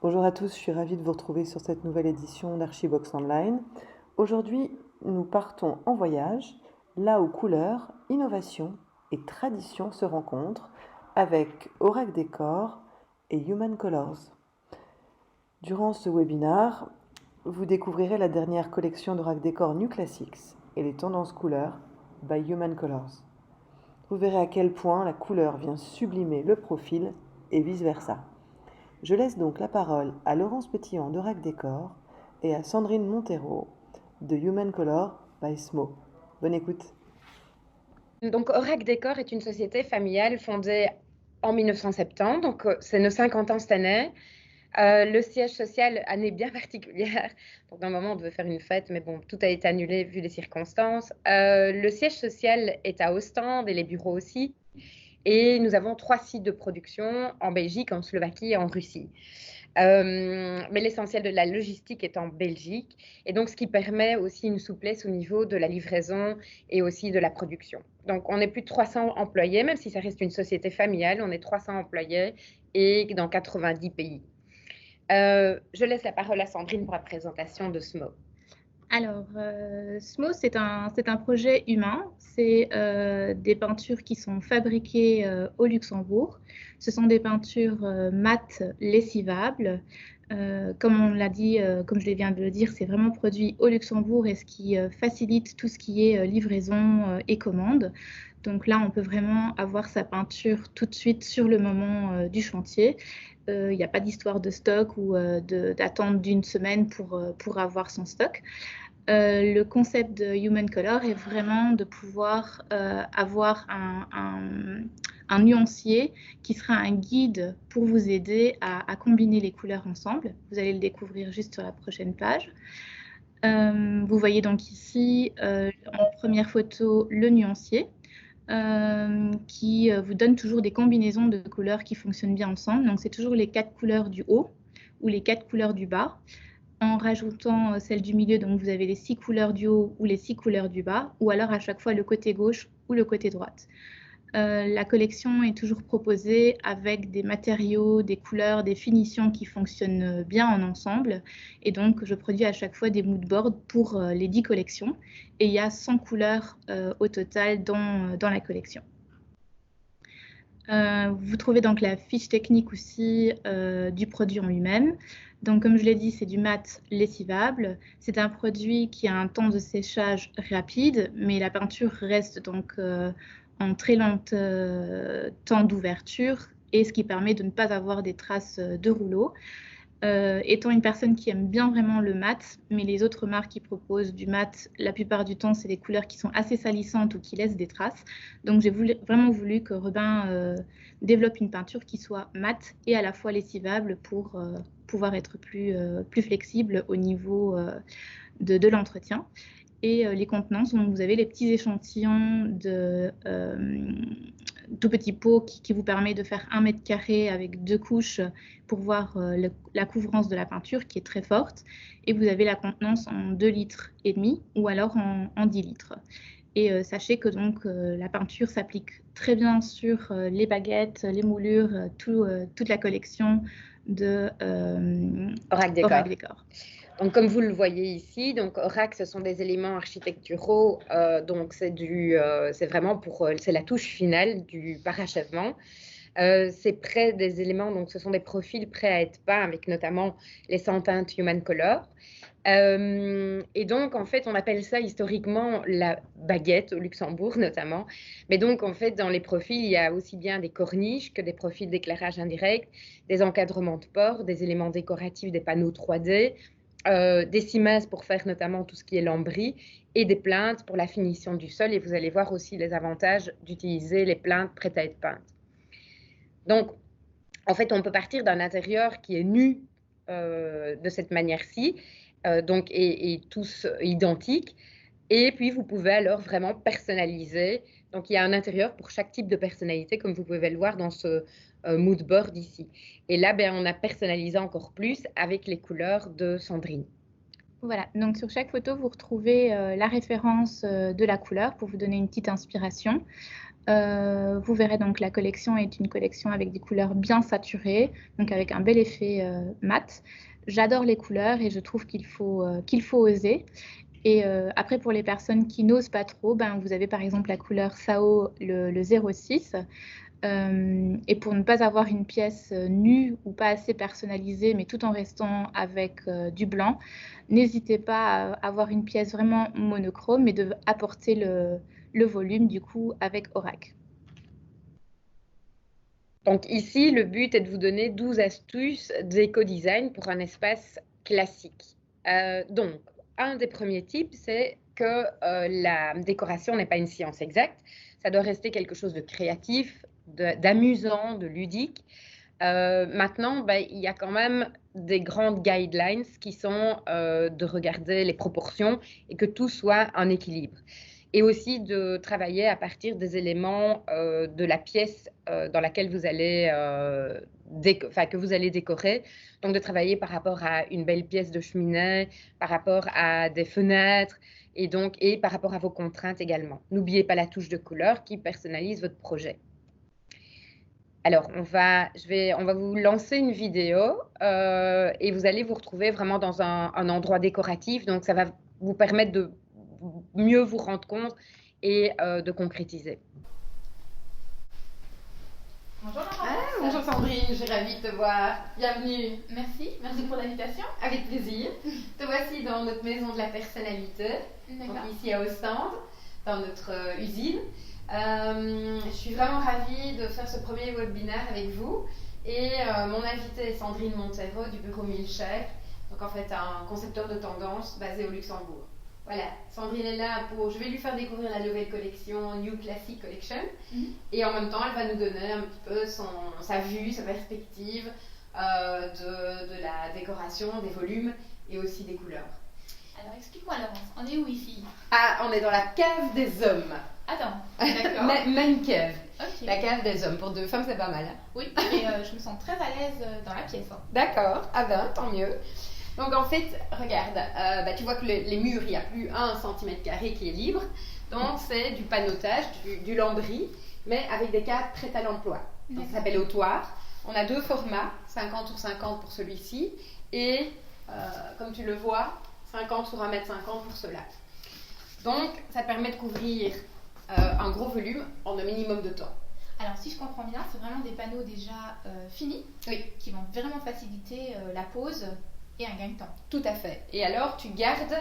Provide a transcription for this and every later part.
Bonjour à tous, je suis ravie de vous retrouver sur cette nouvelle édition d'Archivox Online. Aujourd'hui, nous partons en voyage, là où couleur, innovation et tradition se rencontrent, avec Aurac Décor et Human Colors. Durant ce webinaire, vous découvrirez la dernière collection d'Aurac Décor New Classics et les tendances couleurs by Human Colors. Vous verrez à quel point la couleur vient sublimer le profil et vice-versa. Je laisse donc la parole à Laurence Petillon d'Aurac Décor et à Sandrine Montero de Human Color by SMO. Bonne écoute. Donc, Aurac Décor est une société familiale fondée en 1970, donc c'est nos 50 ans cette année. Le siège social, année bien particulière, donc d'un moment on devait faire une fête, mais bon, tout a été annulé vu les circonstances. Le siège social est à Ostende et les bureaux aussi. Et nous avons 3 sites de production en Belgique, en Slovaquie et en Russie. Mais l'essentiel de la logistique est en Belgique, et donc ce qui permet aussi une souplesse au niveau de la livraison et aussi de la production. Donc on est plus de 300 employés, même si ça reste une société familiale, on est 300 employés et dans 90 pays. Je laisse la parole à Sandrine pour la présentation de SMO. Alors, SMO, c'est un projet humain. C'est des peintures qui sont fabriquées au Luxembourg. Ce sont des peintures mates lessivables. Comme on l'a dit, comme je viens de le dire, c'est vraiment produit au Luxembourg et ce qui facilite tout ce qui est livraison et commande. Donc là, on peut vraiment avoir sa peinture tout de suite sur le moment du chantier. Il n'y a pas d'histoire de stock ou d'attente d'une semaine pour avoir son stock. Le concept de Human Color est vraiment de pouvoir avoir un nuancier qui sera un guide pour vous aider à combiner les couleurs ensemble. Vous allez le découvrir juste sur la prochaine page. Vous voyez donc ici en première photo le nuancier qui vous donne toujours des combinaisons de couleurs qui fonctionnent bien ensemble. Donc c'est toujours les 4 couleurs du haut ou les 4 couleurs du bas. En rajoutant celle du milieu, donc vous avez les 6 couleurs du haut ou les 6 couleurs du bas, ou alors à chaque fois le côté gauche ou le côté droite. La collection est toujours proposée avec des matériaux, des couleurs, des finitions qui fonctionnent bien en ensemble. Et donc, je produis à chaque fois des moodboards pour les 10 collections. Et il y a 100 couleurs au total dans la collection. Vous trouvez donc la fiche technique aussi du produit en lui-même. Donc, comme je l'ai dit, c'est du mat lessivable. C'est un produit qui a un temps de séchage rapide, mais la peinture reste donc en très lent temps d'ouverture, et ce qui permet de ne pas avoir des traces de rouleau. Étant une personne qui aime bien vraiment le mat, mais les autres marques qui proposent du mat, la plupart du temps, c'est des couleurs qui sont assez salissantes ou qui laissent des traces. Donc, j'ai vraiment voulu que Robin développe une peinture qui soit mate et à la fois lessivable pour pouvoir être plus flexible au niveau de l'entretien. Et les contenances, donc vous avez les petits échantillons de tout petits pots qui vous permet de faire 1 mètre carré avec 2 couches pour voir la couvrance de la peinture qui est très forte. Et vous avez la contenance en 2,5 litres ou alors en 10 litres. Et sachez que donc la peinture s'applique très bien sur les baguettes, les moulures, toute la collection de Aurac Décor. Aurac Décor. Donc, comme vous le voyez ici, donc Aurac, ce sont des éléments architecturaux. Donc, c'est vraiment c'est la touche finale du parachèvement. C'est près des éléments, donc ce sont des profils prêts à être peints avec notamment les 100 teintes Human Color. Et donc, en fait, on appelle ça historiquement la baguette au Luxembourg notamment. Mais donc, en fait, dans les profils, il y a aussi bien des corniches que des profils d'éclairage indirect, des encadrements de port, des éléments décoratifs, des panneaux 3D, des cimes pour faire notamment tout ce qui est lambris et des plinthes pour la finition du sol. Et vous allez voir aussi les avantages d'utiliser les plinthes prêtes à être peintes. Donc, en fait, on peut partir d'un intérieur qui est nu de cette manière-ci, et tous identiques. Et puis, vous pouvez alors vraiment personnaliser. Donc, il y a un intérieur pour chaque type de personnalité, comme vous pouvez le voir dans ce mood board ici. Et là, on a personnalisé encore plus avec les couleurs de Sandrine. Voilà, donc sur chaque photo, vous retrouvez la référence de la couleur pour vous donner une petite inspiration. Vous verrez donc la collection est une collection avec des couleurs bien saturées, donc avec un bel effet mat. J'adore les couleurs et je trouve qu'il faut oser. Et après, pour les personnes qui n'osent pas trop, ben, vous avez par exemple la couleur Sao, le 06. Et pour ne pas avoir une pièce nue ou pas assez personnalisée, mais tout en restant avec du blanc, n'hésitez pas à avoir une pièce vraiment monochrome et de apporter le volume du coup avec Orac. Donc ici, le but est de vous donner 12 astuces d'éco-design pour un espace classique. Donc, un des premiers tips, c'est que la décoration n'est pas une science exacte. Ça doit rester quelque chose de créatif, d'amusant, de ludique. Maintenant, il y a quand même des grandes guidelines qui sont de regarder les proportions et que tout soit en équilibre. Et aussi de travailler à partir des éléments de la pièce dans laquelle vous allez, que vous allez décorer. Donc, de travailler par rapport à une belle pièce de cheminée, par rapport à des fenêtres et par rapport à vos contraintes également. N'oubliez pas la touche de couleur qui personnalise votre projet. Alors, on va vous lancer une vidéo et vous allez vous retrouver vraiment dans un endroit décoratif. Donc, ça va vous permettre de mieux vous rendre compte et de concrétiser. Bonjour Laurence. Bonjour Sandrine, je suis ravie de te voir. Bienvenue. Merci pour l'invitation. Avec plaisir. Te voici dans notre maison de la personnalité, donc ici à Ostende, dans notre usine. Je suis vraiment ravie de faire ce premier webinaire avec vous. Et mon invitée est Sandrine Montero du bureau Milchek, donc en fait un concepteur de tendance basé au Luxembourg. Voilà, Sandrine est là je vais lui faire découvrir la nouvelle collection New Classic Collection. Et en même temps, elle va nous donner un petit peu sa vue, sa perspective de la décoration, des volumes et aussi des couleurs. Alors explique-moi Laurence, on est où ici? Ah, on est dans la cave des hommes. Attends, d'accord. Même cave. Okay. La cave des hommes, pour 2 femmes c'est pas mal. Hein? Oui, mais je me sens très à l'aise dans la pièce. Hein. D'accord, ah ben tant mieux. Donc en fait, regarde, tu vois que les murs, il n'y a plus 1 cm² qui est libre. Donc c'est du panotage, du lambris, mais avec des cadres prêts à l'emploi. Donc ça s'appelle autoire. On a 2 formats, 50 sur 50 pour celui-ci et comme tu le vois, 50 sur 1,50 m pour cela. Donc ça permet de couvrir un gros volume en un minimum de temps. Alors si je comprends bien, c'est vraiment des panneaux déjà finis, oui, qui vont vraiment faciliter la pose et un gain de temps. Tout à fait. Et alors tu gardes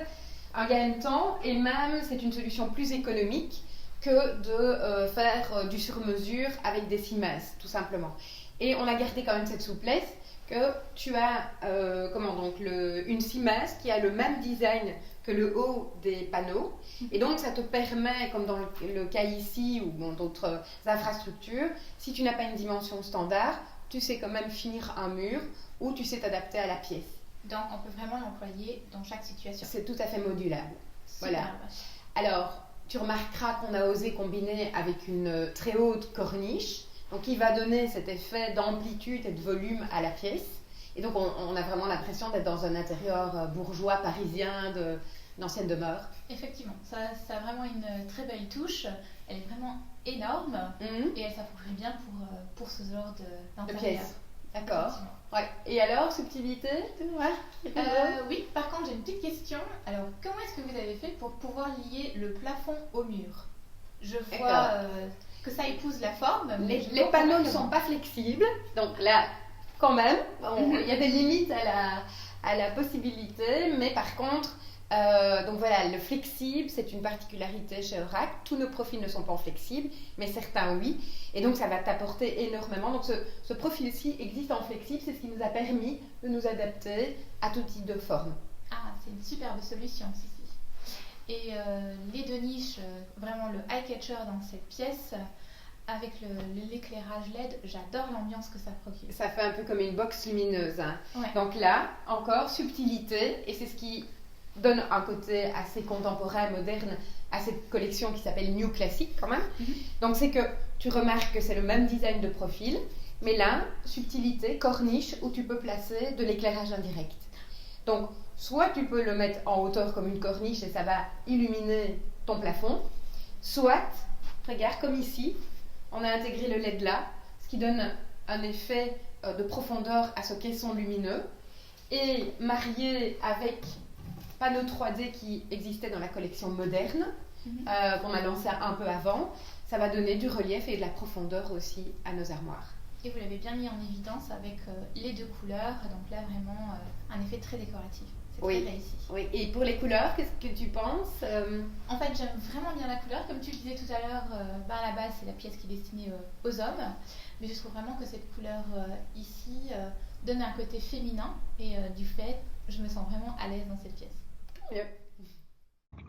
un gain de temps et même c'est une solution plus économique que de faire du sur-mesure avec des cimes, tout simplement. Et on a gardé quand même cette souplesse que tu as une cimes qui a le même design que le haut des panneaux. Et donc, ça te permet, comme dans le cas ici ou dans d'autres infrastructures, si tu n'as pas une dimension standard, tu sais quand même finir un mur ou tu sais t'adapter à la pièce. Donc, on peut vraiment l'employer dans chaque situation. C'est tout à fait modulable. Super. Voilà. Alors, tu remarqueras qu'on a osé combiner avec une très haute corniche, donc qui va donner cet effet d'amplitude et de volume à la pièce. Et donc, on a vraiment l'impression d'être dans un intérieur bourgeois, parisien, d'ancienne demeure. Effectivement, ça a vraiment une très belle touche. Elle est vraiment énorme et elle s'approche bien pour ce genre de pièce. D'accord. Ouais. Et alors, subtilité, tu vois Oui, par contre, j'ai une petite question. Alors, comment est-ce que vous avez fait pour pouvoir lier le plafond au mur? Je vois que ça épouse la forme. Les panneaux ne sont pas flexibles, donc là, quand même, il y a des limites à la possibilité, mais par contre, donc voilà, le flexible, c'est une particularité chez Orac. Tous nos profils ne sont pas flexibles, mais certains oui, et donc ça va t'apporter énormément. Donc ce profil-ci existe en flexible, c'est ce qui nous a permis de nous adapter à tout type de forme. Ah, c'est une superbe solution, Cici. Et les 2 niches, vraiment le eye-catcher dans cette pièce, avec l'éclairage LED, j'adore l'ambiance que ça procure. Ça fait un peu comme une box lumineuse. Hein. Ouais. Donc là, encore subtilité, et c'est ce qui donne un côté assez contemporain, moderne à cette collection qui s'appelle New Classic quand même. Donc c'est que tu remarques que c'est le même design de profil, mais là, subtilité, corniche, où tu peux placer de l'éclairage indirect. Donc, soit tu peux le mettre en hauteur comme une corniche et ça va illuminer ton plafond, soit, regarde comme ici, on a intégré le LED là, ce qui donne un effet de profondeur à ce caisson lumineux. Et marié avec panneaux 3D qui existaient dans la collection moderne, qu'on a lancé un peu avant, ça va donner du relief et de la profondeur aussi à nos armoires. Et vous l'avez bien mis en évidence avec les deux couleurs, donc là vraiment un effet très décoratif. C'est très réussi. Oui, et pour les couleurs, qu'est-ce que tu penses En fait, j'aime vraiment bien la couleur. Comme tu le disais tout à l'heure, à la base, c'est la pièce qui est destinée aux hommes. Mais je trouve vraiment que cette couleur ici donne un côté féminin. Et du fait, je me sens vraiment à l'aise dans cette pièce. Mieux.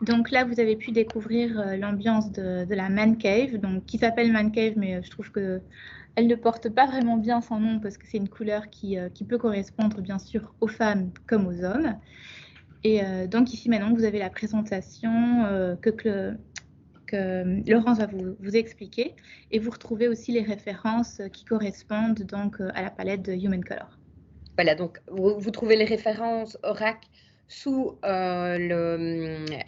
Donc là, vous avez pu découvrir l'ambiance de la Man Cave, donc, qui s'appelle Man Cave, mais je trouve qu'elle ne porte pas vraiment bien son nom parce que c'est une couleur qui peut correspondre bien sûr aux femmes comme aux hommes. Et donc ici maintenant, vous avez la présentation que Laurence va vous expliquer, et vous retrouvez aussi les références qui correspondent donc à la palette de Human Color. Voilà, donc vous trouvez les références Oracle sous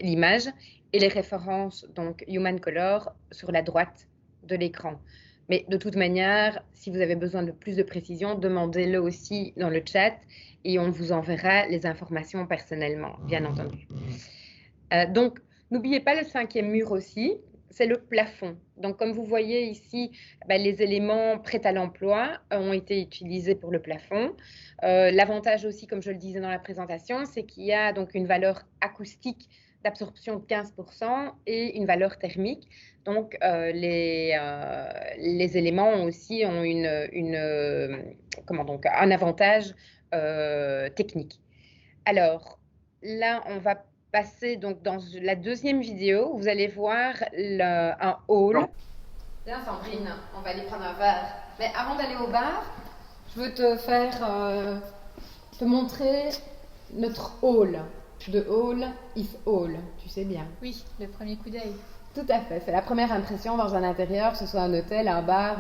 l'image et les références donc Human Color sur la droite de l'écran. Mais de toute manière, si vous avez besoin de plus de précision, demandez-le aussi dans le chat et on vous enverra les informations personnellement, bien entendu. Donc, n'oubliez pas le 5e mur aussi, c'est le plafond. Donc, comme vous voyez ici, les éléments prêts à l'emploi ont été utilisés pour le plafond. L'avantage aussi, comme je le disais dans la présentation, c'est qu'il y a donc une valeur acoustique d'absorption de 15% et une valeur thermique. Donc, les éléments aussi ont un avantage technique. Alors, là, on va passer donc dans la deuxième vidéo. Vous allez voir un hall. Bien, Sandrine, on va aller prendre un verre. Mais avant d'aller au bar, je veux te montrer notre hall. The hall is all, tu sais bien. Oui, le premier coup d'œil. Tout à fait, c'est la première impression dans un intérieur, que ce soit un hôtel, un bar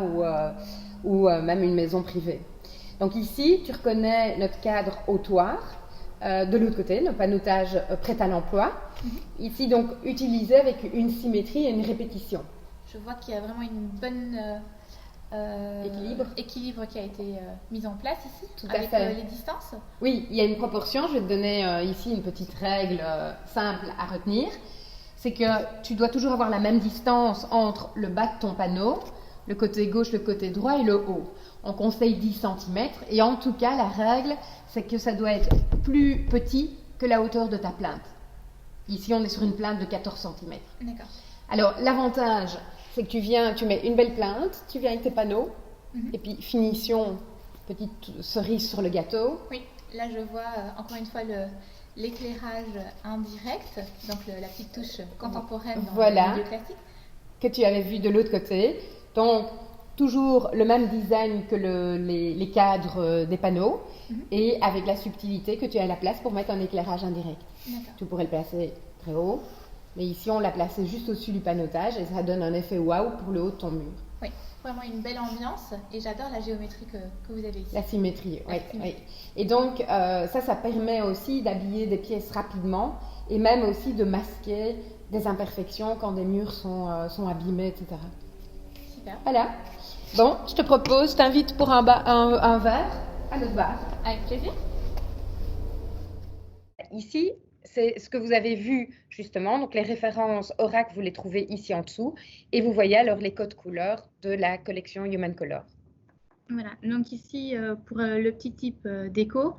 ou même une maison privée. Donc ici, tu reconnais notre cadre au toit. De l'autre côté, le panotage prêt à l'emploi. Ici, donc, utilisé avec une symétrie et une répétition. Je vois qu'il y a vraiment une bonne équilibre qui a été mis en place ici, tout à avec fait. Les distances. Oui, il y a une proportion. Je vais te donner ici une petite règle simple à retenir. C'est que tu dois toujours avoir la même distance entre le bas de ton panneau, le côté gauche, le côté droit et le haut. On conseille 10 cm et en tout cas, la règle, c'est que ça doit être plus petit que la hauteur de ta plainte. Ici, on est sur une plainte de 14 cm. D'accord. Alors, l'avantage, c'est que tu mets une belle plainte, tu viens avec tes panneaux, et puis finition, petite cerise sur le gâteau. Oui, là je vois encore une fois l'éclairage indirect, donc la petite touche contemporaine dans le milieu classique. Que tu avais vu de l'autre côté. Donc, toujours le même design que les cadres des panneaux, et avec la subtilité que tu as à la place pour mettre un éclairage indirect. Tu pourrais le placer très haut, mais ici on l'a placé juste au-dessus du panotage et ça donne un effet waouh pour le haut de ton mur. Oui, vraiment une belle ambiance et j'adore la géométrie que vous avez ici. La symétrie, oui. Et donc ça permet aussi d'habiller des pièces rapidement et même aussi de masquer des imperfections quand des murs sont abîmés, etc. Super. Voilà. Bon, je t'invite pour un verre à notre bar. Avec plaisir. Ici, c'est ce que vous avez vu justement. Donc les références Oracle, vous les trouvez ici en dessous. Et vous voyez alors les codes couleurs de la collection Human Color. Voilà, donc ici, pour le petit type déco,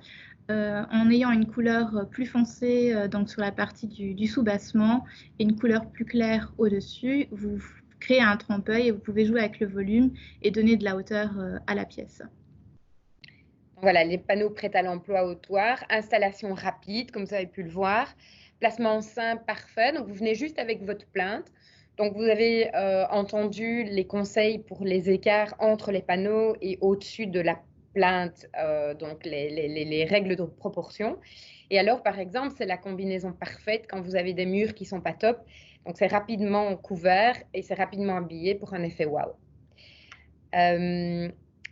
en ayant une couleur plus foncée donc sur la partie du sous-bassement et une couleur plus claire au-dessus, vous créez un trompe-l'œil et vous pouvez jouer avec le volume et donner de la hauteur à la pièce. Voilà, les panneaux prêts à l'emploi au toit, installation rapide, comme vous avez pu le voir, placement simple, parfait. Donc, vous venez juste avec votre plainte. Donc, vous avez entendu les conseils pour les écarts entre les panneaux et au-dessus de la plainte, donc les règles de proportion. Et alors, par exemple, c'est la combinaison parfaite quand vous avez des murs qui ne sont pas top. Donc, c'est rapidement couvert et c'est rapidement habillé pour un effet wow.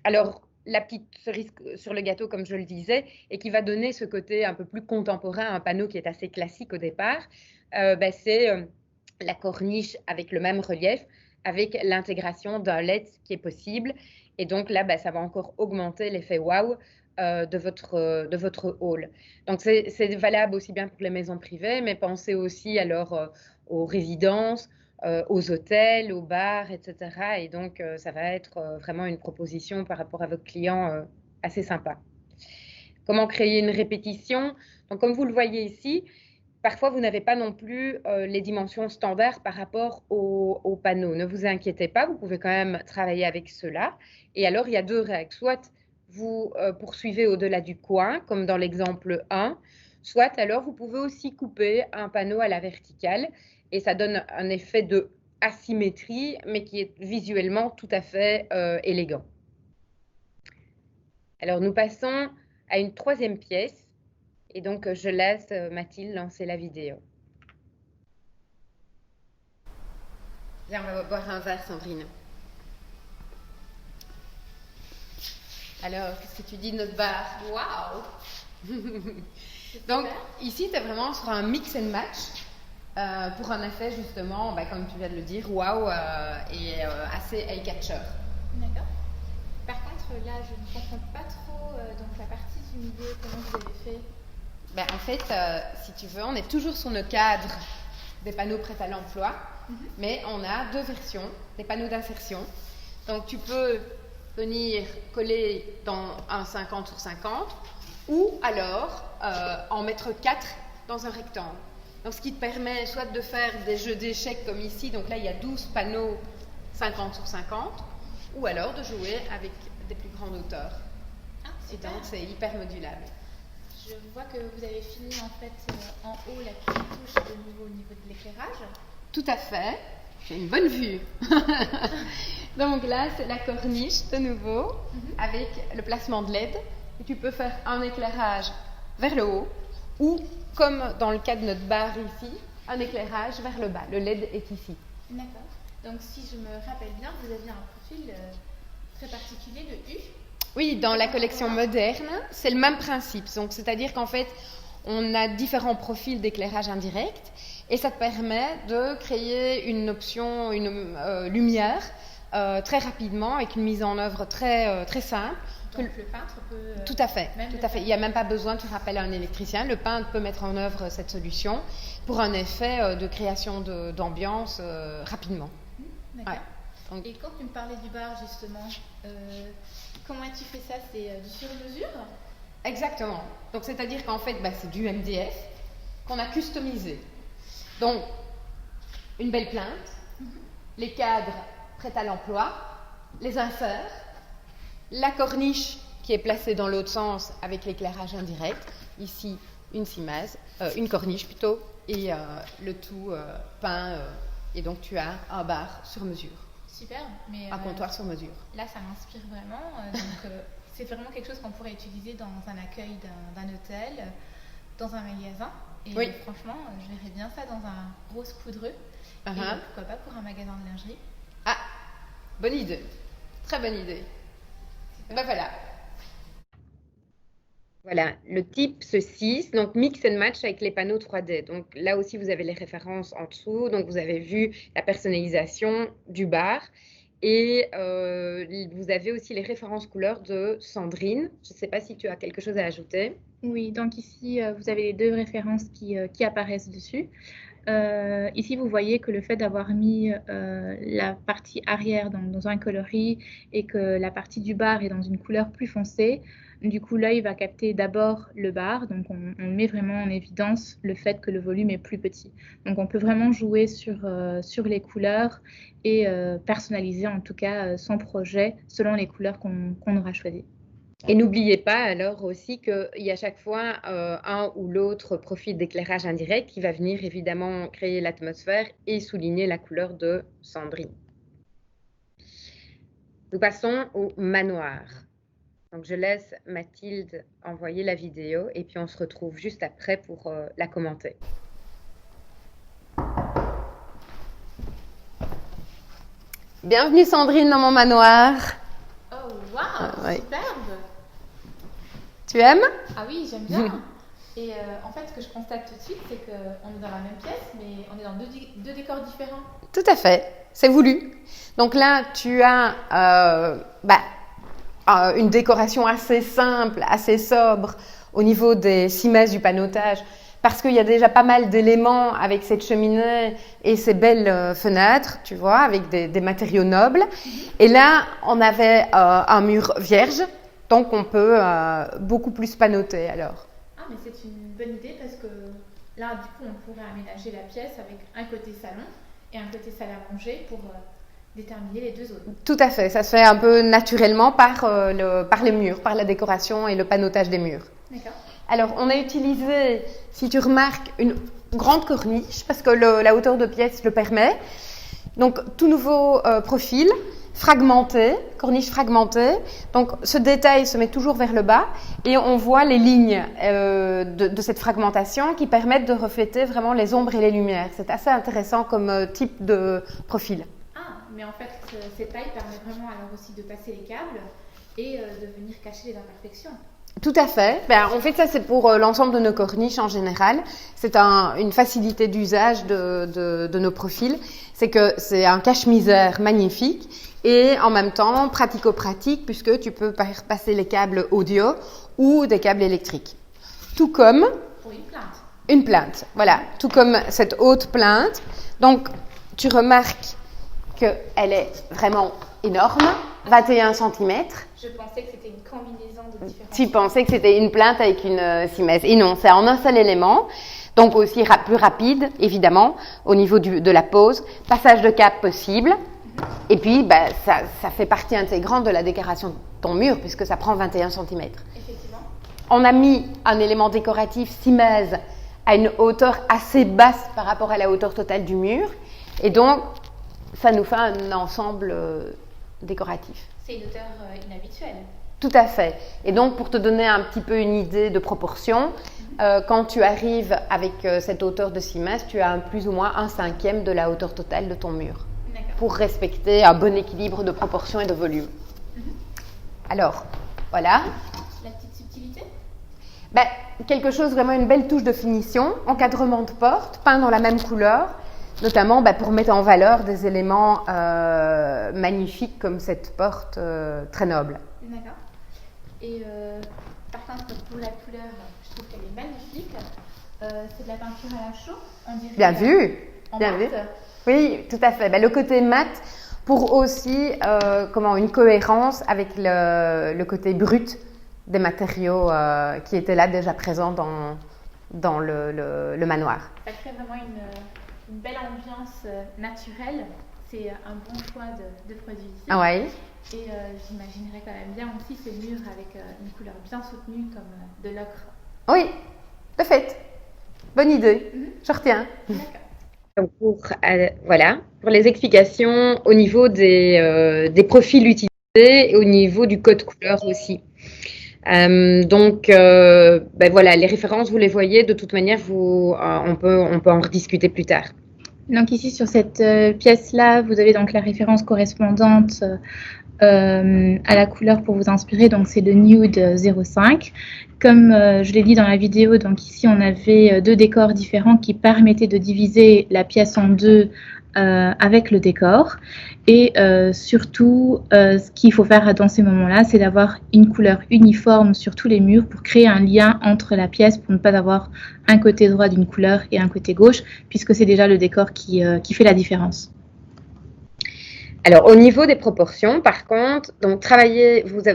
Alors, la petite cerise sur le gâteau, comme je le disais, et qui va donner ce côté un peu plus contemporain à un panneau qui est assez classique au départ, c'est la corniche avec le même relief, avec l'intégration d'un LED qui est possible. Et donc là, ça va encore augmenter l'effet wow de votre hall. Donc c'est valable aussi bien pour les maisons privées, mais pensez aussi alors aux résidences, aux hôtels, aux bars, etc. Et donc ça va être vraiment une proposition par rapport à vos clients assez sympa. Comment créer une répétition? Donc comme vous le voyez ici, parfois, vous n'avez pas non plus les dimensions standards par rapport aux panneaux. Ne vous inquiétez pas, vous pouvez quand même travailler avec cela. Et alors, il y a 2 règles. Soit vous poursuivez au-delà du coin, comme dans l'exemple 1, soit alors vous pouvez aussi couper un panneau à la verticale et ça donne un effet de asymétrie, mais qui est visuellement tout à fait élégant. Alors, nous passons à une 3e pièce. Et donc, je laisse Mathilde lancer la vidéo. Viens, on va boire un verre, Sandrine. Alors, qu'est-ce que tu dis de notre bar? Waouh! Donc, ici, tu es vraiment sur un mix and match pour un effet, justement, comme tu viens de le dire, waouh, et assez eye-catcher. D'accord. Par contre, là, je ne comprends pas trop donc la partie du milieu, comment vous avez fait. En fait, si tu veux, on est toujours sur le cadre des panneaux prêts à l'emploi, mais on a 2 versions, des panneaux d'insertion. Donc, tu peux venir coller dans un 50 sur 50 ou alors en mettre 4 dans un rectangle. Donc, ce qui te permet soit de faire des jeux d'échecs comme ici, donc là, il y a 12 panneaux 50 sur 50, ou alors de jouer avec des plus grandes hauteurs. Et donc, c'est hyper modulable. Je vois que vous avez fini en fait en haut la petite touche de nouveau au niveau de l'éclairage. Tout à fait. J'ai une bonne vue. Donc là, c'est la corniche de nouveau avec le placement de LED. Et tu peux faire un éclairage vers le haut ou, comme dans le cas de notre bar ici, un éclairage vers le bas. Le LED est ici. D'accord. Donc si je me rappelle bien, vous aviez un profil très particulier, le U. Oui, dans la collection moderne, c'est le même principe. Donc, c'est-à-dire qu'en fait, on a différents profils d'éclairage indirect et ça te permet de créer une option, une lumière très rapidement avec une mise en œuvre très simple. Donc le peintre peut... Tout à fait. Il n'y a même pas besoin de faire appel à un électricien. Le peintre peut mettre en œuvre cette solution pour un effet de création d'ambiance rapidement. D'accord. Ouais. Et quand tu me parlais du bar, justement, comment tu fais ça? C'est du sur-mesure? Exactement. Donc, c'est-à-dire qu'en fait, c'est du MDF qu'on a customisé. Donc, une belle plainte, les cadres prêts à l'emploi, les inserts, la corniche qui est placée dans l'autre sens avec l'éclairage indirect. Ici, une corniche plutôt, et le tout peint. Et donc, tu as un bar sur mesure. Super, mais un comptoir sur mesure. Là, ça m'inspire vraiment. Donc, c'est vraiment quelque chose qu'on pourrait utiliser dans un accueil d'un hôtel, dans un magasin. Et oui. Franchement, je verrais bien ça dans un rose poudreux. Et pourquoi pas pour un magasin de lingerie. Ah, bonne idée. Très bonne idée. Voilà. Voilà, le type ce 6, donc mix and match avec les panneaux 3D. Donc là aussi, vous avez les références en dessous. Donc vous avez vu la personnalisation du bar. Et vous avez aussi les références couleurs de Sandrine. Je ne sais pas si tu as quelque chose à ajouter. Oui, donc ici, vous avez les 2 références qui apparaissent dessus. Ici, vous voyez que le fait d'avoir mis la partie arrière dans un coloris et que la partie du bar est dans une couleur plus foncée, du coup, l'œil va capter d'abord le bar. Donc, on met vraiment en évidence le fait que le volume est plus petit. Donc, on peut vraiment jouer sur les couleurs et personnaliser en tout cas son projet selon les couleurs qu'on aura choisies. Et n'oubliez pas alors aussi qu'il y a à chaque fois un ou l'autre profil d'éclairage indirect qui va venir évidemment créer l'atmosphère et souligner la couleur de Sandrine. Nous passons au manoir. Donc je laisse Mathilde envoyer la vidéo et puis on se retrouve juste après pour la commenter. Bienvenue Sandrine dans mon manoir. Oh waouh, ouais. Superbe. Tu aimes? Ah oui, j'aime bien. Et en fait, ce que je constate tout de suite, c'est qu'on est dans la même pièce, mais on est dans deux décors différents. Tout à fait. c'est voulu. Donc là, tu as une décoration assez simple, assez sobre au niveau des 6 mètres du panotage, parce qu'il y a déjà pas mal d'éléments avec cette cheminée et ces belles fenêtres, tu vois, avec des matériaux nobles. Et là, on avait un mur vierge, donc on peut beaucoup plus panoter alors. Ah, mais c'est une bonne idée parce que là, du coup, on pourrait aménager la pièce avec un côté salon et un côté salle à manger pour déterminer les 2 zones. Tout à fait, ça se fait un peu naturellement par les murs, par la décoration et le panotage des murs. D'accord. Alors, on a utilisé, si tu remarques, une grande corniche parce que la hauteur de pièce le permet. Donc, tout nouveau profil, fragmenté, corniche fragmentée. Donc, ce détail se met toujours vers le bas et on voit les lignes de cette fragmentation qui permettent de refléter vraiment les ombres et les lumières. C'est assez intéressant comme type de profil. Ah, mais en fait, cette taille permet vraiment alors aussi de passer les câbles et de venir cacher les imperfections. Tout à fait. En fait, ça, c'est pour l'ensemble de nos corniches en général. C'est une facilité d'usage de nos profils. C'est que c'est un cache-misère magnifique et en même temps pratico-pratique puisque tu peux passer les câbles audio ou des câbles électriques. Tout comme Pour une plainte. une plainte. Voilà. Tout comme cette haute plainte. Donc, tu remarques qu'elle est vraiment énorme, 21 cm. Je pensais que c'était une combinaison de différents. Tu pensais que c'était une plainte avec une 6 mètres. Et non, c'est en un seul élément. Donc aussi plus rapide, évidemment, au niveau de la pose. Passage de câble possible. Et puis, ça fait partie intégrante de la décoration de ton mur, puisque ça prend 21 cm. Effectivement. On a mis un élément décoratif 6 mètres à une hauteur assez basse par rapport à la hauteur totale du mur. Et donc, ça nous fait un ensemble décoratif. C'est une hauteur inhabituelle. Tout à fait. Et donc, pour te donner un petit peu une idée de proportion, quand tu arrives avec cette hauteur de 6 mètres, tu as plus ou moins 1/5 de la hauteur totale de ton mur. D'accord. Pour respecter un bon équilibre de proportion et de volume. Alors, voilà. La petite subtilité. Quelque chose, vraiment une belle touche de finition, encadrement de porte, peint dans la même couleur, notamment pour mettre en valeur des éléments magnifiques comme cette porte très noble. D'accord. Et par contre, pour la couleur, je trouve qu'elle est magnifique. C'est de la peinture à la chaux, on dirait. Bien vu, En bien vu. mat. Oui, tout à fait. Le côté mat pour aussi une cohérence avec le côté brut des matériaux qui étaient là déjà présents dans le manoir. Ça crée vraiment une belle ambiance naturelle. C'est un bon choix de produit ici. Ah ouais. Et j'imaginerais quand même bien aussi ces murs avec une couleur bien soutenue comme de l'ocre. Oui, de fait. Bonne idée. Je retiens. D'accord. Donc pour les explications au niveau des profils utilisés et au niveau du code couleur aussi. Les références, vous les voyez. De toute manière, on peut en rediscuter plus tard. Donc ici, sur cette pièce-là, vous avez donc la référence correspondante à la couleur pour vous inspirer. Donc c'est le Nude 05. Comme je l'ai dit dans la vidéo, donc ici on avait 2 décors différents qui permettaient de diviser la pièce en 2 avec le décor. Et surtout, ce qu'il faut faire dans ces moments-là, c'est d'avoir une couleur uniforme sur tous les murs pour créer un lien entre la pièce, pour ne pas avoir un côté droit d'une couleur et un côté gauche, puisque c'est déjà le décor qui fait la différence. Alors, au niveau des proportions, par contre, donc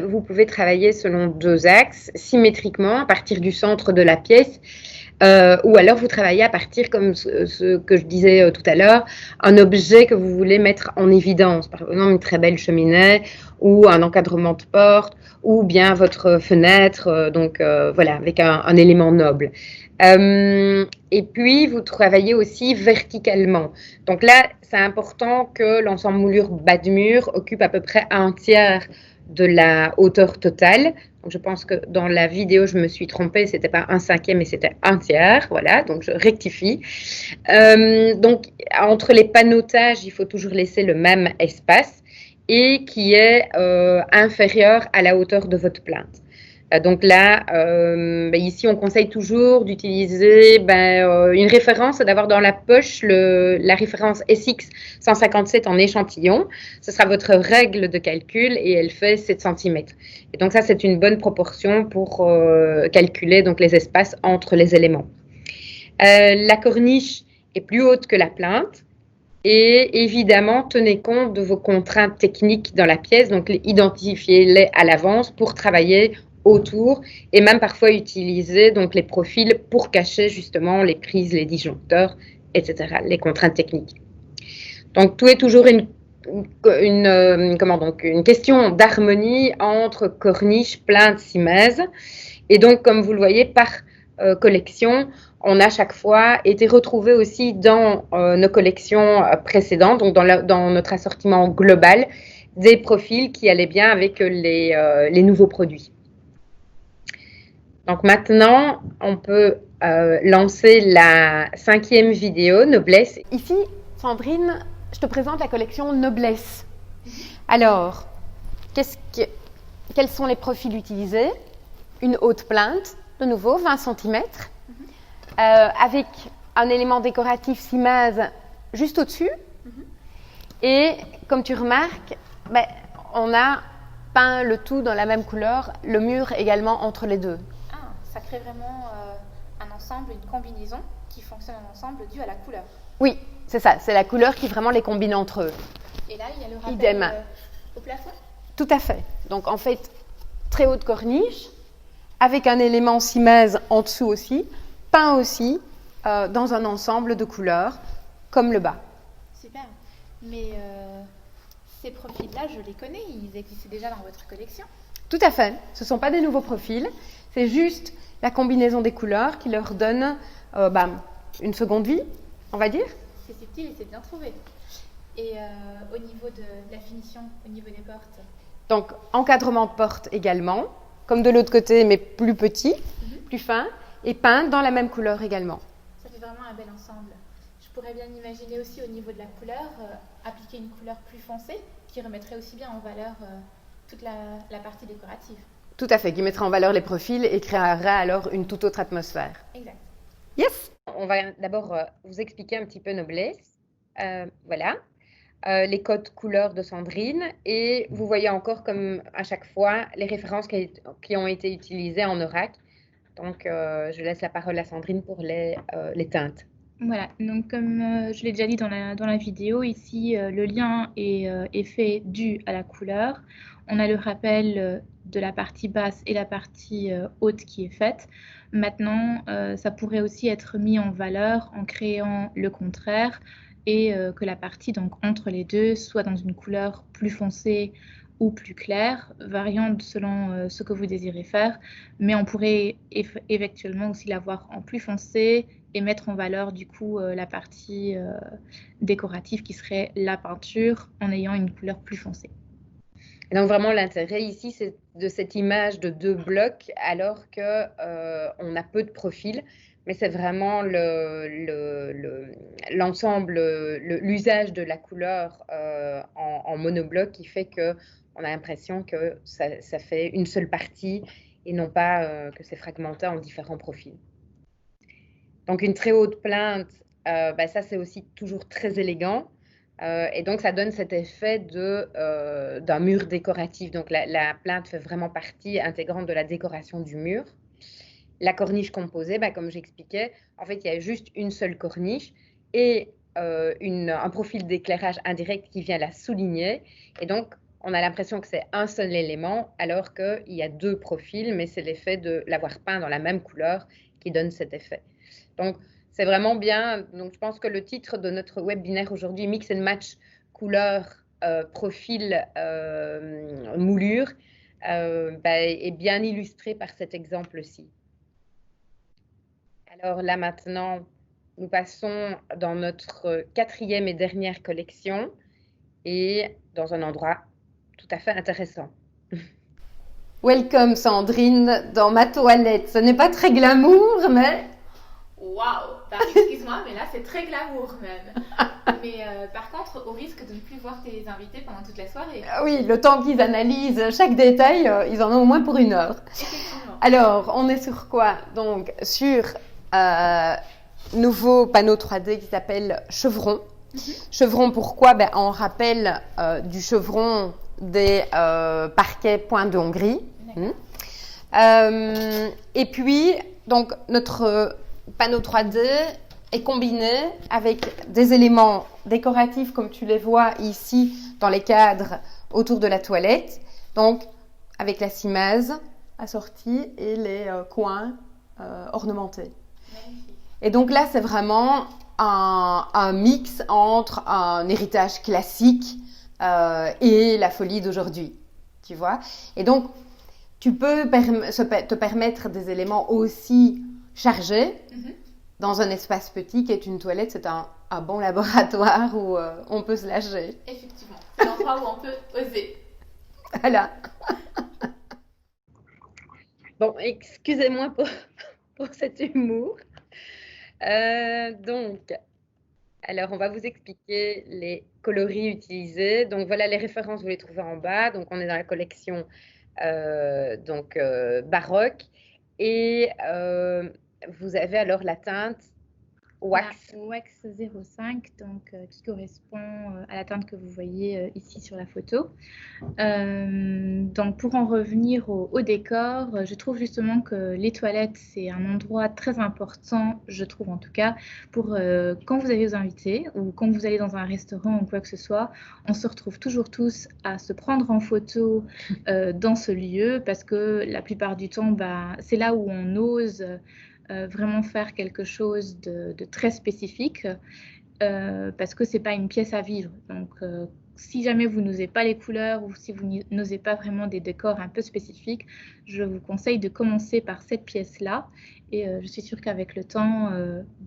vous pouvez travailler selon 2 axes, symétriquement, à partir du centre de la pièce, ou alors vous travaillez à partir, comme ce que je disais tout à l'heure, un objet que vous voulez mettre en évidence, par exemple une très belle cheminée, ou un encadrement de porte, ou bien votre fenêtre, avec un élément noble. Et puis, vous travaillez aussi verticalement. Donc là, c'est important que l'ensemble moulure bas de mur occupe à peu près 1/3 de la hauteur totale. Donc, je pense que dans la vidéo, je me suis trompée, c'était pas 1/5, mais c'était 1/3. Voilà, donc je rectifie. Donc, entre les panotages, il faut toujours laisser le même espace et qui est inférieur à la hauteur de votre plainte. Donc là, ici, on conseille toujours d'utiliser une référence, d'avoir dans la poche la référence SX 157 en échantillon. Ce sera votre règle de calcul et elle fait 7 cm. Et donc ça, c'est une bonne proportion pour calculer donc, les espaces entre les éléments. La corniche est plus haute que la plinthe. Et évidemment, tenez compte de vos contraintes techniques dans la pièce, donc identifiez-les à l'avance pour travailler autour et même parfois utiliser donc les profils pour cacher justement les prises, les disjoncteurs, etc., les contraintes techniques. Donc, tout est toujours une question d'harmonie entre corniche, plinthe, simèse. Et donc, comme vous le voyez, par collection, on a chaque fois été retrouvé aussi dans nos collections précédentes, donc dans notre assortiment global, des profils qui allaient bien avec les nouveaux produits. Donc maintenant, on peut lancer la 5e vidéo, Noblesse. Ici, Sandrine, je te présente la collection Noblesse. Alors, quels sont les profils utilisés? Une haute plinthe, de nouveau, 20 cm, avec un élément décoratif simèse juste au-dessus. Et comme tu remarques, on a peint le tout dans la même couleur, le mur également entre les deux. Ça crée vraiment un ensemble, une combinaison qui fonctionne en ensemble dû à la couleur. Oui, c'est ça, c'est la couleur qui vraiment les combine entre eux. Et là, il y a le rappel au plafond? Tout à fait. Donc en fait, très haute corniche, avec un élément simèse en dessous aussi, peint aussi dans un ensemble de couleurs, comme le bas. Super. Mais ces profils-là, je les connais, ils existaient déjà dans votre collection? Tout à fait. Ce ne sont pas des nouveaux profils, c'est juste la combinaison des couleurs qui leur donne une seconde vie, on va dire. C'est subtil et c'est bien trouvé. Et au niveau de la finition, au niveau des portes? Donc, encadrement de porte également, comme de l'autre côté, mais plus petit, plus fin, et peint dans la même couleur également. Ça fait vraiment un bel ensemble. Je pourrais bien imaginer aussi au niveau de la couleur, appliquer une couleur plus foncée, qui remettrait aussi bien en valeur toute la partie décorative. Tout à fait, qui mettra en valeur les profils et créera alors une toute autre atmosphère. Exact. Yes. On va d'abord vous expliquer un petit peu Noblesse. Voilà, les codes couleurs de Sandrine. Et vous voyez encore, comme à chaque fois, les références qui ont été utilisées en Orac. Donc, je laisse la parole à Sandrine pour les teintes. Voilà, donc comme je l'ai déjà dit dans la vidéo, ici, le lien est fait dû à la couleur. On a le rappel de la partie basse et la partie haute qui est faite. Maintenant, ça pourrait aussi être mis en valeur en créant le contraire et que la partie donc, entre les deux soit dans une couleur plus foncée ou plus claire, variante selon ce que vous désirez faire. Mais on pourrait éventuellement aussi l'avoir en plus foncé et mettre en valeur du coup la partie décorative qui serait la peinture en ayant une couleur plus foncée. Et donc vraiment l'intérêt ici, c'est de cette image de 2 blocs alors que on a peu de profils, mais c'est vraiment l'ensemble, l'usage de la couleur en monobloc qui fait que on a l'impression que ça fait une seule partie et non pas que c'est fragmenté en différents profils. Donc une très haute plinthe, ça c'est aussi toujours très élégant. Et donc, ça donne cet effet d'un mur décoratif. Donc, la plinthe fait vraiment partie intégrante de la décoration du mur. La corniche composée, comme j'expliquais, en fait, il y a juste une seule corniche et un profil d'éclairage indirect qui vient la souligner. Et donc, on a l'impression que c'est un seul élément, alors qu'il y a 2 profils, mais c'est l'effet de l'avoir peint dans la même couleur qui donne cet effet. Donc, c'est vraiment bien. Donc, je pense que le titre de notre webinaire aujourd'hui, Mix and Match, couleur, profil, moulure, est bien illustré par cet exemple-ci. Alors là, maintenant, nous passons dans notre 4e et dernière collection et dans un endroit tout à fait intéressant. Welcome Sandrine dans ma toilette. Ce n'est pas très glamour, mais... Waouh! Excuse-moi, mais là, c'est très glamour même. Mais par contre, au risque de ne plus voir tes invités pendant toute la soirée. Oui, le temps qu'ils analysent chaque détail, ils en ont au moins pour 1 heure. Effectivement. alors, on est sur quoi? Donc, sur nouveau panneau 3D qui s'appelle Chevron. Chevron, pourquoi? On rappelle du chevron des parquets Point de Hongrie. Et puis, donc, notre panneau 3D est combiné avec des éléments décoratifs, comme tu les vois ici, dans les cadres autour de la toilette. Donc, avec la cimase assortie et les coins ornementés. Et donc là, c'est vraiment un mix entre un héritage classique et la folie d'aujourd'hui, tu vois. Et donc, tu peux te permettre des éléments aussi chargés dans un espace petit qui est une toilette. C'est un bon laboratoire où on peut se lâcher. Effectivement, c'est l'endroit où on peut oser. Voilà. Bon, excusez-moi pour cet humour. Donc, alors, on va vous expliquer les coloris utilisés. Donc, voilà les références, vous les trouvez en bas. Donc, on est dans la collection baroque. Et vous avez alors la teinte wax. Wax 05, donc, qui correspond à la teinte que vous voyez ici sur la photo. Donc, pour en revenir au décor, je trouve justement que les toilettes, c'est un endroit très important, je trouve en tout cas, pour quand vous avez des invités ou quand vous allez dans un restaurant ou quoi que ce soit, on se retrouve toujours tous à se prendre en photo dans ce lieu parce que la plupart du temps, c'est là où on ose vraiment faire quelque chose de très spécifique parce que c'est pas une pièce à vivre. Donc, si jamais vous n'osez pas les couleurs ou si vous n'osez pas vraiment des décors un peu spécifiques, je vous conseille de commencer par cette pièce-là. Et je suis sûre qu'avec le temps,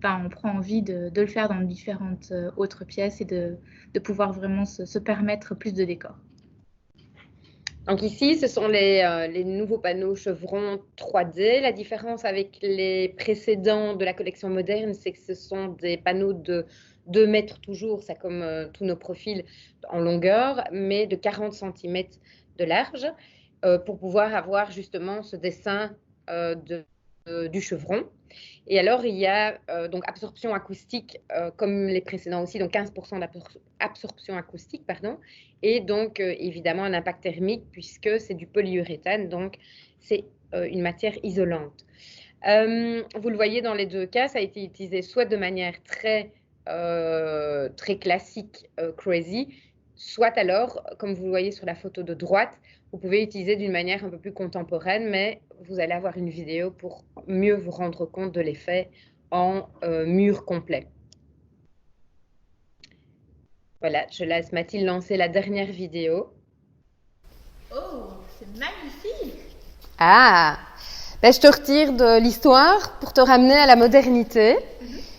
on prend envie de le faire dans différentes autres pièces et de pouvoir vraiment se permettre plus de décors. Donc ici, ce sont les nouveaux panneaux Chevron 3D. La différence avec les précédents de la collection moderne, c'est que ce sont des panneaux de 2 mètres toujours, ça comme tous nos profils en longueur, mais de 40 cm de large, pour pouvoir avoir justement ce dessin du chevron. Et alors, il y a donc absorption acoustique, comme les précédents aussi, donc 15% d'absorption acoustique, pardon, et donc évidemment un impact thermique puisque c'est du polyuréthane, donc c'est une matière isolante. Vous le voyez dans les deux cas, ça a été utilisé soit de manière très classique, crazy, soit alors, comme vous le voyez sur la photo de droite, vous pouvez utiliser d'une manière un peu plus contemporaine, mais vous allez avoir une vidéo pour mieux vous rendre compte de l'effet en mur complet. Voilà, je laisse Mathilde lancer la dernière vidéo. Oh, c'est magnifique! Ah, je te retire de l'histoire pour te ramener à la modernité.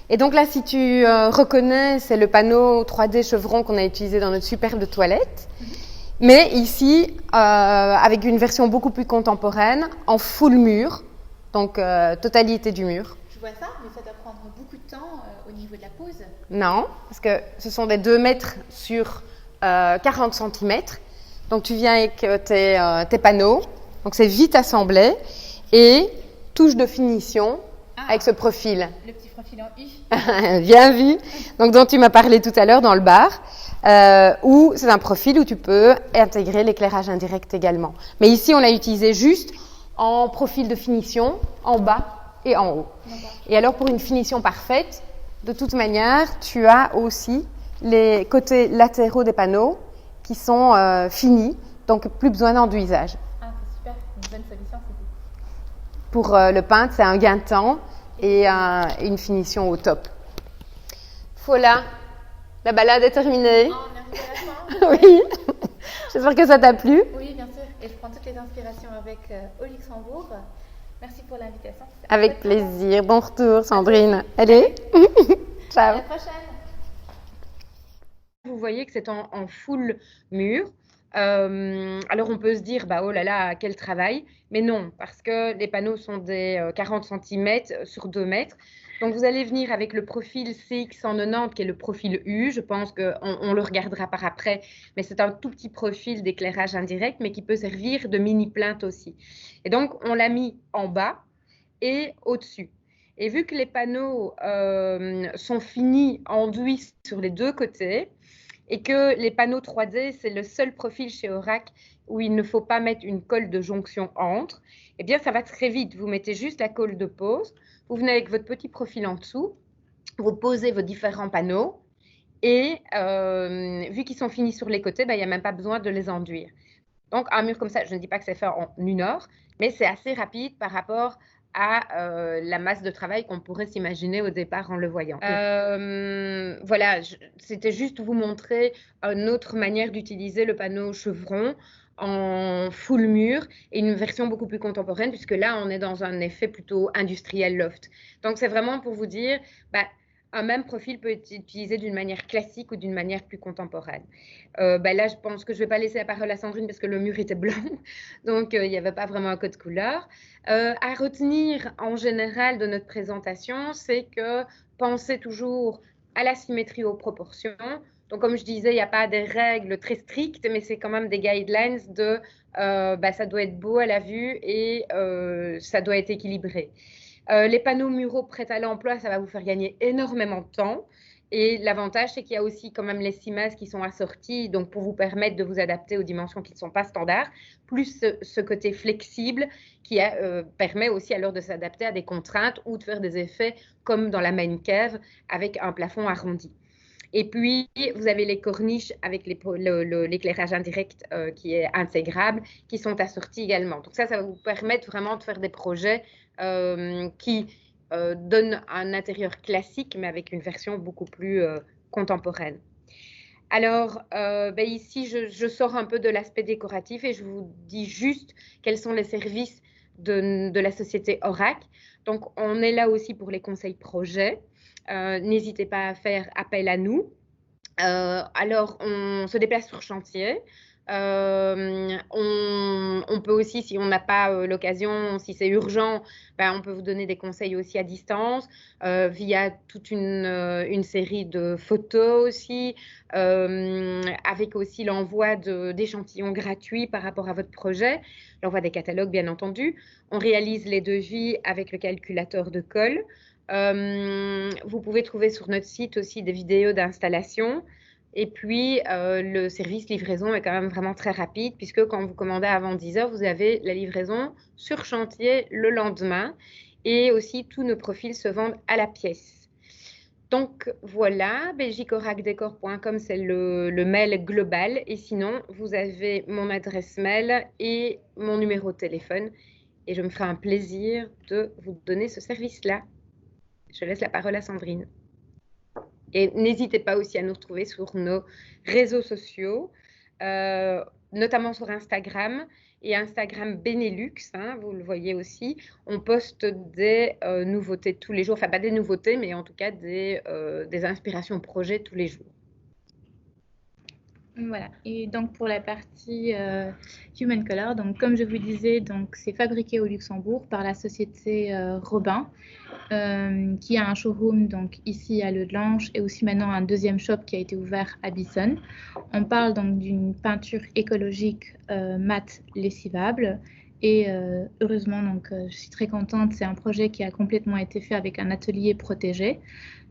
Et donc là, si tu reconnais, c'est le panneau 3D Chevron qu'on a utilisé dans notre superbe toilette. Mais ici, avec une version beaucoup plus contemporaine, en full mur, donc totalité du mur. Je vois ça, mais ça doit prendre beaucoup de temps au niveau de la pose. Non, parce que ce sont des 2 mètres sur 40 cm. Donc tu viens avec tes panneaux, donc c'est vite assemblé, et touche de finition avec ce profil. Le petit profil en U. Bien vu. Donc dont tu m'as parlé tout à l'heure dans le bar. Où c'est un profil où tu peux intégrer l'éclairage indirect également. Mais ici, on l'a utilisé juste en profil de finition, en bas et en haut. Et alors, pour une finition parfaite, de toute manière, tu as aussi les côtés latéraux des panneaux qui sont finis, donc plus besoin d'enduisage. Ah, c'est super, une bonne solution. Pour le peintre, c'est un gain de temps et une finition au top. Voilà. La balade est terminée. Oh, on arrive à la fin. Oui. J'espère que ça t'a plu. Oui, bien sûr. Et je prends toutes les inspirations avec au Luxembourg. Merci pour l'invitation. Avec plaisir. Bon retour, Sandrine. Allez. Ciao. À la prochaine. Vous voyez que c'est en full mur. Alors on peut se dire, oh là là, quel travail. Mais non, parce que les panneaux sont des 40 cm sur 2 mètres. Donc, vous allez venir avec le profil CX190, qui est le profil U. Je pense qu'on le regardera par après, mais c'est un tout petit profil d'éclairage indirect, mais qui peut servir de mini-plainte aussi. Et donc, on l'a mis en bas et au-dessus. Et vu que les panneaux sont finis, enduits sur les deux côtés, et que les panneaux 3D, c'est le seul profil chez Oracle où il ne faut pas mettre une colle de jonction entre, eh bien, ça va très vite. Vous mettez juste la colle de pose, vous venez avec votre petit profil en dessous, vous posez vos différents panneaux, et vu qu'ils sont finis sur les côtés, il n'y a même pas besoin de les enduire. Donc, un mur comme ça, je ne dis pas que c'est fait en 1 heure, mais c'est assez rapide par rapport à la masse de travail qu'on pourrait s'imaginer au départ en le voyant. Voilà, c'était juste vous montrer une autre manière d'utiliser le panneau chevron en full mur et une version beaucoup plus contemporaine, puisque là, on est dans un effet plutôt industriel loft. Donc, c'est vraiment pour vous dire, un même profil peut être utilisé d'une manière classique ou d'une manière plus contemporaine. Là, je pense que je ne vais pas laisser la parole à Sandrine parce que le mur était blanc, donc il n'y avait pas vraiment un code couleur. À retenir en général de notre présentation, c'est que pensez toujours à la symétrie aux proportions. Donc, comme je disais, il n'y a pas des règles très strictes, mais c'est quand même des guidelines de ça doit être beau à la vue et ça doit être équilibré. Les panneaux muraux prêts à l'emploi, ça va vous faire gagner énormément de temps. Et l'avantage, c'est qu'il y a aussi quand même les cimases qui sont assorties, donc pour vous permettre de vous adapter aux dimensions qui ne sont pas standards, plus ce côté flexible qui permet aussi alors de s'adapter à des contraintes ou de faire des effets comme dans la main cave avec un plafond arrondi. Et puis, vous avez les corniches avec l'éclairage indirect qui est intégrable, qui sont assorties également. Donc ça va vous permettre vraiment de faire des projets qui donne un intérieur classique, mais avec une version beaucoup plus contemporaine. Alors, ici, je sors un peu de l'aspect décoratif et je vous dis juste quels sont les services de la société Oracle. Donc, on est là aussi pour les conseils projets. N'hésitez pas à faire appel à nous. Alors, on se déplace sur chantier. On peut aussi, si on n'a pas l'occasion, si c'est urgent, on peut vous donner des conseils aussi à distance via toute une série de photos aussi, avec aussi l'envoi d'échantillons gratuits par rapport à votre projet, l'envoi des catalogues bien entendu. On réalise les devis avec le calculateur de colle. Vous pouvez trouver sur notre site aussi des vidéos d'installation. Et puis, le service livraison est quand même vraiment très rapide puisque quand vous commandez avant 10 heures, vous avez la livraison sur chantier le lendemain et aussi tous nos profils se vendent à la pièce. Donc voilà, belgiqueoracledecor.com, c'est le mail global et sinon, vous avez mon adresse mail et mon numéro de téléphone et je me ferai un plaisir de vous donner ce service-là. Je laisse la parole à Sandrine. Et n'hésitez pas aussi à nous retrouver sur nos réseaux sociaux, notamment sur Instagram et Instagram Benelux, vous le voyez aussi. On poste des nouveautés tous les jours, enfin pas des nouveautés, mais en tout cas des inspirations projets tous les jours. Voilà, et donc pour la partie Human Color, donc comme je vous disais, donc c'est fabriqué au Luxembourg par la société Robin, qui a un showroom donc ici à Le Delange et aussi maintenant un deuxième shop qui a été ouvert à Bissonne. On parle donc d'une peinture écologique mat lessivable. Et heureusement, donc, je suis très contente, c'est un projet qui a complètement été fait avec un atelier protégé.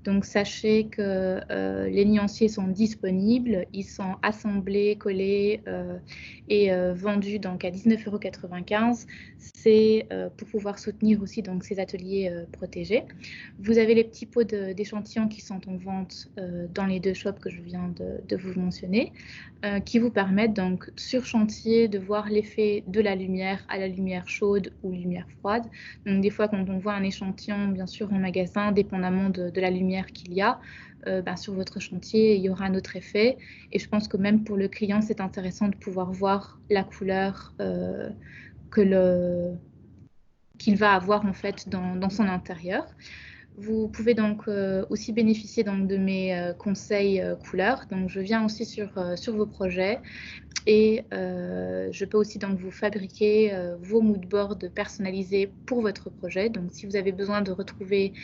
Donc, sachez que les nuanciers sont disponibles, ils sont assemblés, collés et vendus donc à 19,95 €. C'est pour pouvoir soutenir aussi donc, ces ateliers protégés. Vous avez les petits pots d'échantillons qui sont en vente dans les deux shops que je viens de vous mentionner, qui vous permettent donc sur chantier de voir l'effet de la lumière à la lumière chaude ou lumière froide. Donc, des fois, quand on voit un échantillon, bien sûr, en magasin, dépendamment de la lumière qu'il y a sur votre chantier, il y aura un autre effet et je pense que même pour le client c'est intéressant de pouvoir voir la couleur qu'il va avoir en fait dans son intérieur. Vous pouvez donc aussi bénéficier donc, de mes conseils couleurs. Donc, je viens aussi sur vos projets et je peux aussi donc vous fabriquer vos moodboards personnalisés pour votre projet. Donc, si vous avez besoin de retrouver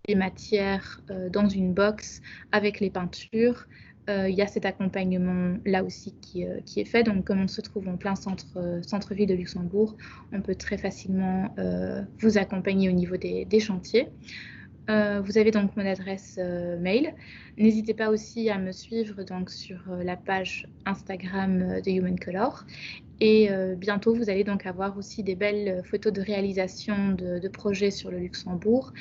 les matières dans une box avec les peintures, il y a cet accompagnement là aussi qui est fait. Donc, comme on se trouve en plein centre-ville de Luxembourg, on peut très facilement vous accompagner au niveau des chantiers. Vous avez donc mon adresse mail. N'hésitez pas aussi à me suivre donc, sur la page Instagram de Human Color. Et bientôt, vous allez donc avoir aussi des belles photos de réalisation de projets sur le Luxembourg.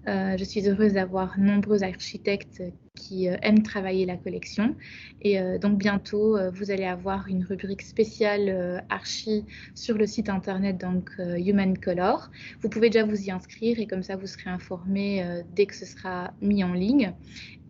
Je suis heureuse d'avoir nombreux architectes qui aiment travailler la collection. Et donc bientôt, vous allez avoir une rubrique spéciale archi sur le site internet donc Human Color. Vous pouvez déjà vous y inscrire et comme ça, vous serez informé dès que ce sera mis en ligne.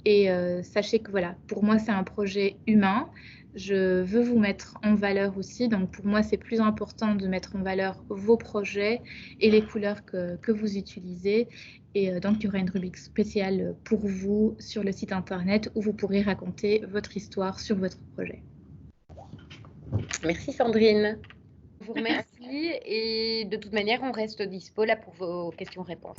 Et sachez que voilà, pour moi, c'est un projet humain. Je veux vous mettre en valeur aussi. Donc, pour moi, c'est plus important de mettre en valeur vos projets et les couleurs que vous utilisez. Et donc, il y aura une rubrique spéciale pour vous sur le site internet où vous pourrez raconter votre histoire sur votre projet. Merci Sandrine. Je vous remercie et de toute manière, on reste dispo là pour vos questions-réponses.